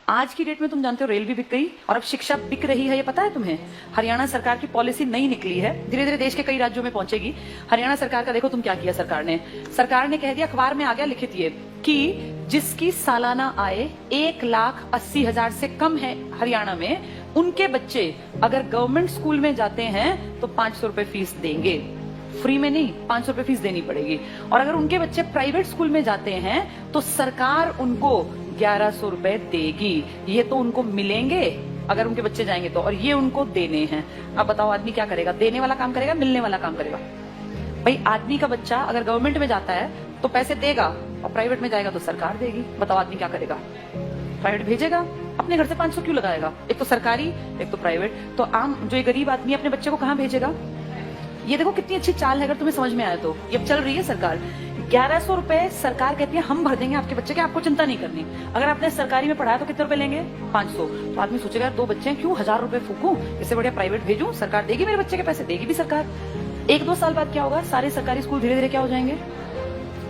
आज की डेट में तुम जानते हो रेल भी बिक गई और अब शिक्षा बिक रही है, ये पता है तुम्हें? हरियाणा सरकार की पॉलिसी नई निकली है, धीरे धीरे देश के कई राज्यों में पहुंचेगी। हरियाणा सरकार का देखो तुम क्या किया सरकार ने कह दिया, अखबार में आ गया लिखित ये कि जिसकी सालाना आय 1,80,000 से कम है हरियाणा में, उनके बच्चे अगर गवर्नमेंट स्कूल में जाते हैं तो 500 रुपए फीस देंगे। फ्री में नहीं, 500 रुपए फीस देनी पड़ेगी। और अगर उनके बच्चे प्राइवेट स्कूल में जाते हैं तो सरकार उनको 1100 रुपए देगी। ये तो उनको मिलेंगे अगर उनके बच्चे जाएंगे तो, और ये उनको देने हैं। अब बताओ आदमी क्या करेगा? देने वाला काम करेगा, मिलने वाला काम करेगा? भाई आदमी का बच्चा अगर गवर्नमेंट में जाता है तो पैसे देगा और प्राइवेट में जाएगा तो सरकार देगी। बताओ आदमी क्या करेगा? प्राइवेट भेजेगा, अपने घर से 500 क्यों लगाएगा? एक तो सरकारी एक तो प्राइवेट। तो आम जो एक गरीब आदमी अपने बच्चे को कहाँ भेजेगा? ये देखो कितनी अच्छी चाल है, अगर तुम्हें समझ में आया तो। ये अब चल रही है सरकार। 1100 रुपए सरकार कहती है हम भर देंगे आपके बच्चे के, आपको चिंता नहीं करनी। अगर आपने सरकारी में पढ़ाया तो कितने रुपए लेंगे? 500। तो आदमी सोचेगा 2 बच्चे हैं, क्यों 1000 रुपए फूकूं, इससे बढ़िया प्राइवेट भेजूं, सरकार देगी मेरे बच्चे के पैसे, देगी भी सरकार। 1-2 साल बाद क्या होगा? सारे सरकारी स्कूल धीरे धीरे क्या हो जाएंगे?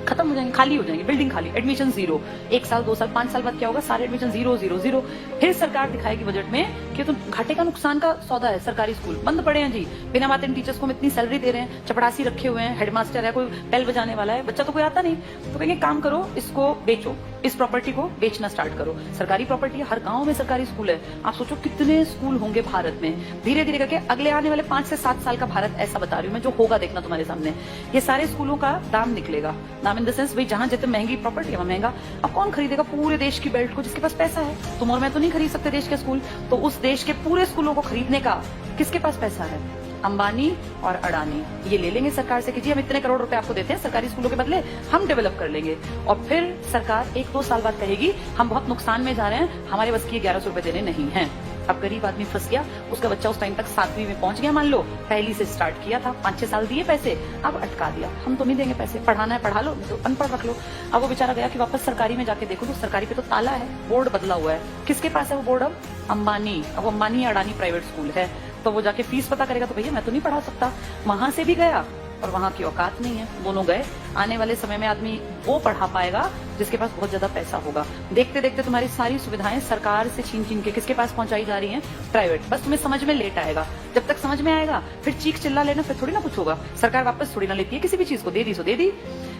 खत्म हो जाएंगे, खाली हो जाएंगे, बिल्डिंग खाली, एडमिशन 0। 1 साल 2 साल 5 साल बाद क्या होगा? सारे एडमिशन 0 0 0। फिर सरकार दिखाएगी बजट में कि तुम घाटे का नुकसान का सौदा है, सरकारी स्कूल बंद पड़े हैं जी, बिना बात इन टीचर्स को हम इतनी सैलरी दे रहे हैं, चपड़ासी रखे हुए हैं, हेडमास्टर है, कोई बेल बजाने वाला है, बच्चा तो कोई आता नहीं। तो कहेंगे काम करो, इसको बेचो, इस प्रॉपर्टी को बेचना स्टार्ट करो। सरकारी प्रॉपर्टी है, हर गांव में सरकारी स्कूल है। आप सोचो कितने स्कूल होंगे भारत में। धीरे धीरे करके अगले आने वाले 5 से 7 साल का भारत ऐसा बता रही हूँ मैं, जो होगा देखना तुम्हारे सामने। ये सारे स्कूलों का दाम निकलेगा, दाम इन द सेंस भाई जहां जितने महंगी प्रॉपर्टी है महंगा। अब कौन खरीदेगा पूरे देश की बेल्ट को? जिसके पास पैसा है। तुम और मैं तो नहीं खरीद सकते देश के स्कूल, तो उस देश के पूरे स्कूलों को खरीदने का किसके पास पैसा है? अंबानी और अडानी ये ले लेंगे सरकार से कि जी हम इतने करोड़ रुपए आपको देते हैं, सरकारी स्कूलों के बदले हम डेवलप कर लेंगे। और फिर सरकार 1-2 साल बाद कहेगी हम बहुत नुकसान में जा रहे हैं, हमारे बस की 1100 रुपए देने नहीं है। अब गरीब आदमी फंस गया, उसका बच्चा उस टाइम तक 7वीं में पहुंच गया, मान लो पहली से स्टार्ट किया था, 5-6 साल दिए पैसे, अब अटका दिया, हम तो नहीं देंगे पैसे, पढ़ाना है पढ़ा लो, तो अनपढ़ रख लो। अब वो बेचारा गया कि वापस सरकारी में जाके देखो तो सरकारी पे तो ताला है, बोर्ड बदला हुआ है। किसके पास है वो बोर्ड? अब अंबानी। अब अंबानी अडानी प्राइवेट स्कूल है, तो वो जाके फीस पता करेगा तो भैया मैं तो नहीं पढ़ा सकता। वहां से भी गया और वहां की औकात नहीं है, दोनों गए। आने वाले समय में आदमी वो पढ़ा पाएगा जिसके पास बहुत ज्यादा पैसा होगा। देखते देखते तुम्हारी सारी सुविधाएं सरकार से छीन छीन के किसके पास पहुंचाई जा रही हैं? प्राइवेट। बस तुम्हें समझ में लेट आएगा, जब तक समझ में आएगा फिर चीख चिल्ला लेना, फिर थोड़ी ना कुछ होगा। सरकार वापस थोड़ी ना लेती है किसी भी चीज को, दे दी सो दे दी।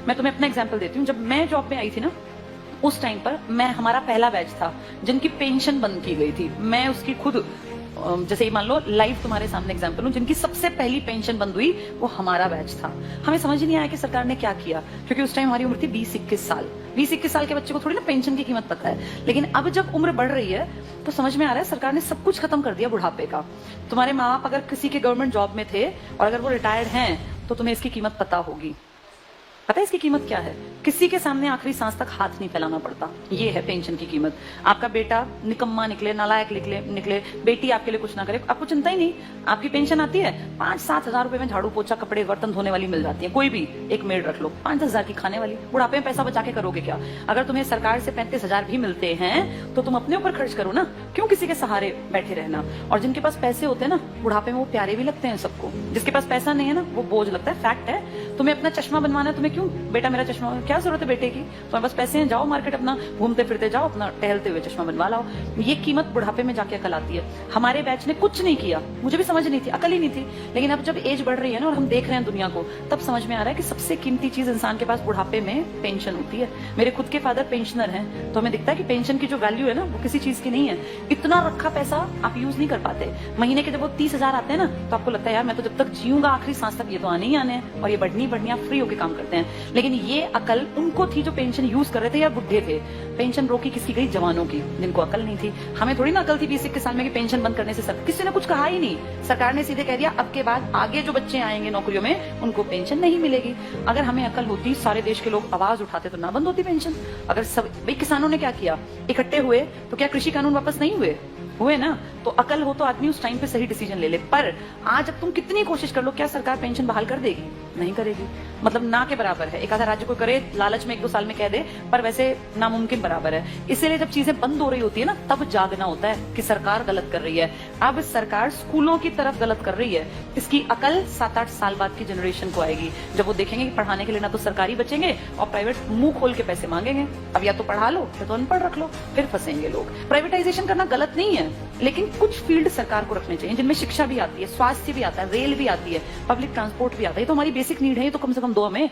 मैं तुम्हें अपना एग्जाम्पल देती हूँ। जब मैं जॉब में आई थी ना, उस टाइम पर हमारा पहला बैच था जिनकी पेंशन बंद की गई थी। मैं उसकी खुद, जैसे ही मान लो लाइव तुम्हारे सामने एग्जांपल हूं, जिनकी सबसे पहली पेंशन बंद हुई वो हमारा बैच था। हमें समझ ही नहीं आया कि सरकार ने क्या किया, क्योंकि उस टाइम हमारी उम्र थी 20-21 साल। 20-21 साल के बच्चे को थोड़ी ना पेंशन की कीमत पता है। लेकिन अब जब उम्र बढ़ रही है तो समझ में आ रहा है सरकार ने सब कुछ खत्म कर दिया बुढ़ापे का। तुम्हारे माँ बाप अगर किसी के गवर्नमेंट जॉब में थे और अगर वो रिटायर्ड हैं तो तुम्हें इसकी कीमत पता होगी। पता है इसकी कीमत क्या है? किसी के सामने आखिरी सांस तक हाथ नहीं फैलाना पड़ता। ये है पेंशन की कीमत। आपका बेटा निकम्मा निकले, नालायक निकले, बेटी आपके लिए कुछ ना करे, आपको चिंता ही नहीं। आपकी पेंशन आती है, 5-7 हजार रुपए में झाड़ू पोछा कपड़े बर्तन धोने वाली मिल जाती है। कोई भी एक मेड रख लो, 5-10 हजार की खाने वाली। बुढ़ापे में पैसा बचा के करोगे क्या? अगर तुम्हें सरकार से 35 हजार भी मिलते हैं तो तुम अपने ऊपर खर्च करो ना, क्यों किसी के सहारे बैठे रहना? और जिनके पास पैसे होते हैं ना, बुढ़ापे में वो प्यारे भी लगते हैं सबको। जिसके पास पैसा नहीं है ना, वो बोझ लगता है। फैक्ट है। तुम्हें अपना चश्मा बनवाना है, तुम्हें क्यों बेटा मेरा चश्मा, क्या जरूरत है बेटे की? तुम्हारे पास पैसे हैं, जाओ मार्केट, अपना घूमते फिरते जाओ, अपना टहलते हुए चश्मा बनवा लाओ। ये कीमत बुढ़ापे में जाके अकल आती है। हमारे बैच ने कुछ नहीं किया, मुझे भी समझ नहीं थी, अकल ही नहीं थी। लेकिन अब जब एज बढ़ रही है ना और हम देख रहे हैं दुनिया को, तब समझ में आ रहा है कि सबसे कीमती चीज इंसान के पास बुढ़ापे में पेंशन होती है। मेरे खुद के फादर पेंशनर हैं, तो हमें दिखता है कि पेंशन की जो वैल्यू है ना वो किसी चीज की नहीं है। इतना रखा पैसा आप यूज नहीं कर पाते। महीने के जब वो 30 हजार आते हैं ना, तो आपको लगता है यार मैं तो जब तक जीऊंगा आखिरी सांस तक ये तो आने ही आने हैं, और ये बढ़नी आप फ्री होकर काम करते हैं। लेकिन ये अकल उनको थी जो पेंशन यूज कर रहे थे या बुढ़े थे। पेंशन रोकी किसकी गई? जवानों की, जिनको अकल नहीं थी। हमें थोड़ी ना अकल थी 20-21 साल में कि पेंशन बंद करने से किसी ने कुछ कहा ही नहीं। सरकार ने सीधे कह दिया अब के बाद आगे जो बच्चे आएंगे नौकरियों में उनको पेंशन नहीं मिलेगी। अगर हमें अकल होती, सारे देश के लोग आवाज उठाते तो ना बंद होती पेंशन। अगर सब भाई किसानों ने क्या किया, इकट्ठे हुए तो क्या कृषि कानून वापस नहीं हुए ना? तो अकल हो तो आदमी उस टाइम पे सही डिसीजन ले ले। पर आज अब तुम कितनी कोशिश कर लो, क्या सरकार पेंशन बहाल कर देगी? नहीं करेगी। मतलब ना के बराबर है। एक आधा राज्य को करे, लालच में 1-2 साल में कह दे, पर वैसे नामुमकिन बराबर है। इसीलिए जब चीजें बंद हो रही होती है ना, तब जागना होता है कि सरकार गलत कर रही है। अब सरकार स्कूलों की तरफ गलत कर रही है। इसकी अकल 7-8 साल बाद की जनरेशन को आएगी, जब वो देखेंगे कि पढ़ाने के लिए ना तो सरकारी बचेंगे और प्राइवेट मुंह खोल के पैसे मांगेंगे। अब या तो पढ़ा लो या तो अनपढ़ रख लो, फिर फंसेंगे लोग। प्राइवेटाइजेशन करना गलत नहीं है, लेकिन कुछ फील्ड सरकार को रखने चाहिए जिनमें शिक्षा भी आती है, स्वास्थ्य भी आता है, रेल भी आती है, पब्लिक ट्रांसपोर्ट भी आता है। ये तो हमारी बेसिक नीड है, ये तो कम से कम दो हमें।